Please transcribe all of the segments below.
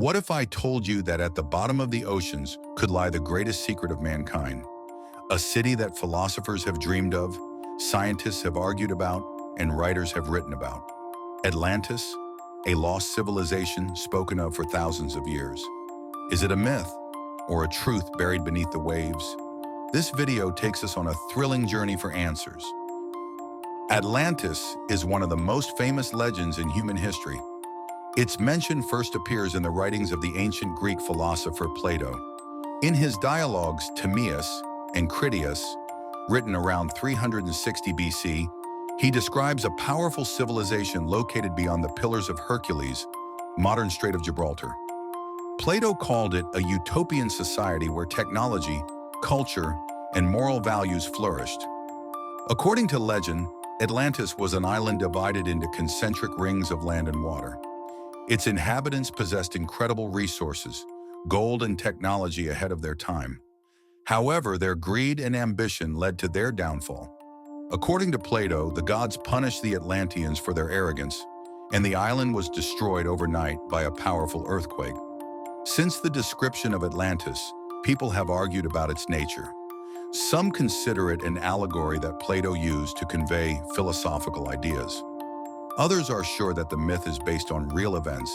What if I told you that at the bottom of the oceans could lie the greatest secret of mankind? A city that philosophers have dreamed of, scientists have argued about, and writers have written about. Atlantis, a lost civilization spoken of for thousands of years. Is it a myth or a truth buried beneath the waves? This video takes us on a thrilling journey for answers. Atlantis is one of the most famous legends in human history. Its mention first appears in the writings of the ancient Greek philosopher Plato. In his dialogues Timaeus and Critias, written around 360 BC, he describes a powerful civilization located beyond the Pillars of Hercules, modern Strait of Gibraltar. Plato called it a utopian society where technology, culture, and moral values flourished. According to legend, Atlantis was an island divided into concentric rings of land and water. Its inhabitants possessed incredible resources, gold and technology ahead of their time. However, their greed and ambition led to their downfall. According to Plato, the gods punished the Atlanteans for their arrogance, and the island was destroyed overnight by a powerful earthquake. Since the description of Atlantis, people have argued about its nature. Some consider it an allegory that Plato used to convey philosophical ideas. Others are sure that the myth is based on real events.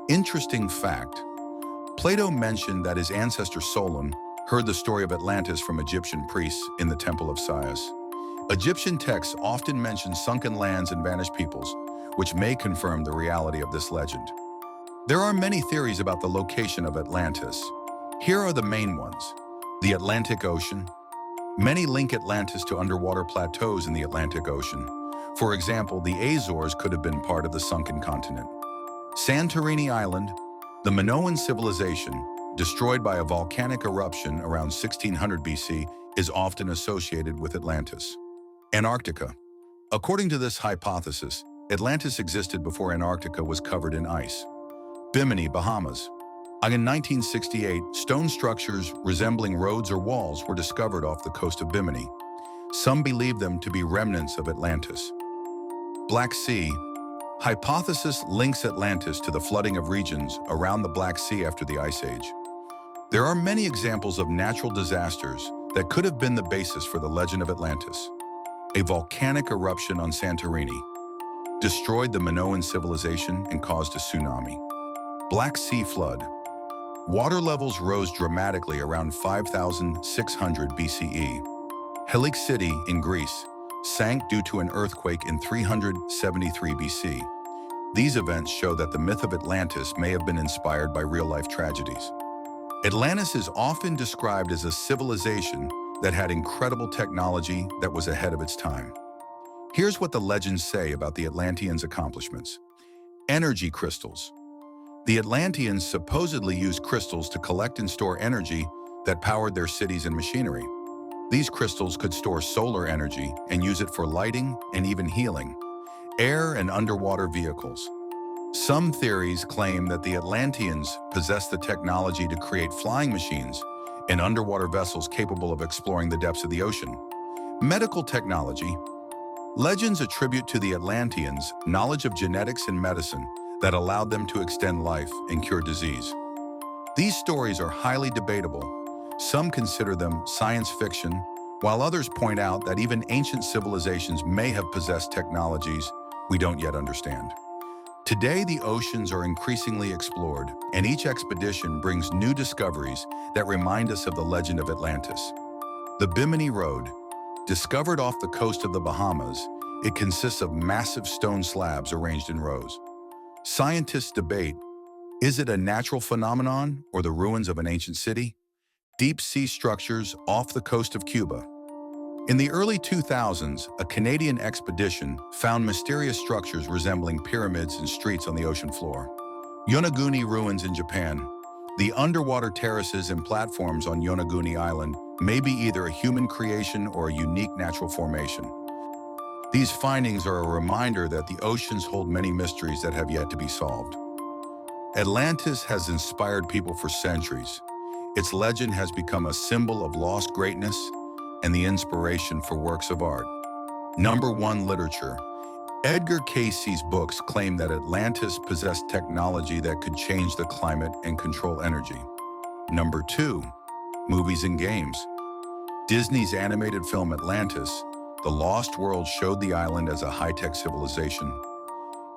Interesting fact: Plato mentioned that his ancestor Solon heard the story of Atlantis from Egyptian priests in the Temple of Sias. Egyptian texts often mention sunken lands and vanished peoples, which may confirm the reality of this legend. There are many theories about the location of Atlantis. Here are the main ones. The Atlantic Ocean. Many link Atlantis to underwater plateaus in the Atlantic Ocean. For example, the Azores could have been part of the sunken continent. Santorini Island, the Minoan civilization, destroyed by a volcanic eruption around 1600 BC, is often associated with Atlantis. Antarctica. According to this hypothesis, Atlantis existed before Antarctica was covered in ice. Bimini, Bahamas. In 1968, stone structures resembling roads or walls were discovered off the coast of Bimini. Some believe them to be remnants of Atlantis. Black Sea. Hypothesis links Atlantis to the flooding of regions around the Black Sea after the Ice Age. There are many examples of natural disasters that could have been the basis for the legend of Atlantis. A volcanic eruption on Santorini destroyed the Minoan civilization and caused a tsunami. Black Sea flood. Water levels rose dramatically around 5600 BCE. Helix City in Greece sank due to an earthquake in 373 BC. These events show that the myth of Atlantis may have been inspired by real-life tragedies. Atlantis is often described as a civilization that had incredible technology that was ahead of its time. Here's what the legends say about the Atlanteans' accomplishments. Energy crystals. The Atlanteans supposedly used crystals to collect and store energy that powered their cities and machinery. These crystals could store solar energy and use it for lighting and even healing. Air and underwater vehicles. Some theories claim that the Atlanteans possessed the technology to create flying machines and underwater vessels capable of exploring the depths of the ocean. Medical technology. Legends attribute to the Atlanteans knowledge of genetics and medicine that allowed them to extend life and cure disease. These stories are highly debatable. Some consider them science fiction, while others point out that even ancient civilizations may have possessed technologies we don't yet understand. Today, the oceans are increasingly explored, and each expedition brings new discoveries that remind us of the legend of Atlantis. The Bimini Road. Discovered off the coast of the Bahamas, it consists of massive stone slabs arranged in rows. Scientists debate, is it a natural phenomenon or the ruins of an ancient city? Deep sea structures off the coast of Cuba. In the early 2000s, a Canadian expedition found mysterious structures resembling pyramids and streets on the ocean floor. Yonaguni ruins in Japan. The underwater terraces and platforms on Yonaguni Island may be either a human creation or a unique natural formation. These findings are a reminder that the oceans hold many mysteries that have yet to be solved. Atlantis has inspired people for centuries. Its legend has become a symbol of lost greatness and the inspiration for works of art. Number 1, literature. Edgar Cayce's books claim that Atlantis possessed technology that could change the climate and control energy. Number 2. Movies and games. Disney's animated film Atlantis, The Lost World showed the island as a high-tech civilization.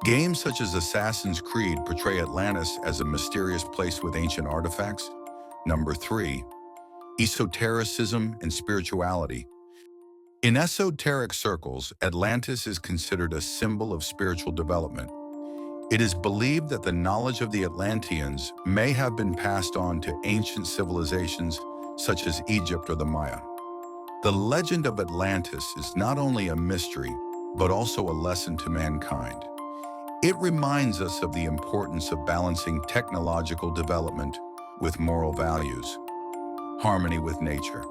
Games such as Assassin's Creed portray Atlantis as a mysterious place with ancient artifacts. Number 3. Esotericism and spirituality. In esoteric circles, Atlantis is considered a symbol of spiritual development. It is believed that the knowledge of the Atlanteans may have been passed on to ancient civilizations such as Egypt or the Maya. The legend of Atlantis is not only a mystery, but also a lesson to mankind. It reminds us of the importance of balancing technological development with moral values, harmony with nature.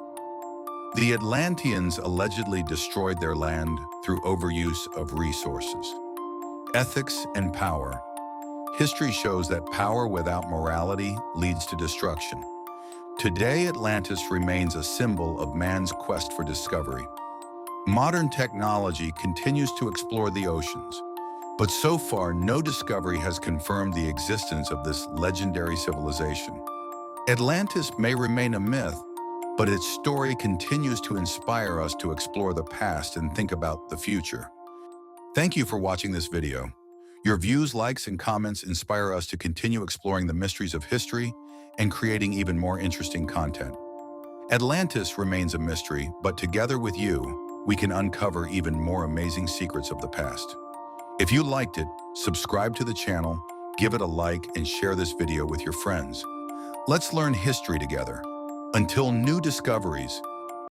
The Atlanteans allegedly destroyed their land through overuse of resources. Ethics and power. History shows that power without morality leads to destruction. Today, Atlantis remains a symbol of man's quest for discovery. Modern technology continues to explore the oceans, but so far no discovery has confirmed the existence of this legendary civilization. Atlantis may remain a myth, but its story continues to inspire us to explore the past and think about the future. Thank you for watching this video. Your views, likes, and comments inspire us to continue exploring the mysteries of history and creating even more interesting content. Atlantis remains a mystery, but together with you, we can uncover even more amazing secrets of the past. If you liked it, subscribe to the channel, give it a like, and share this video with your friends. Let's learn history together. Until new discoveries,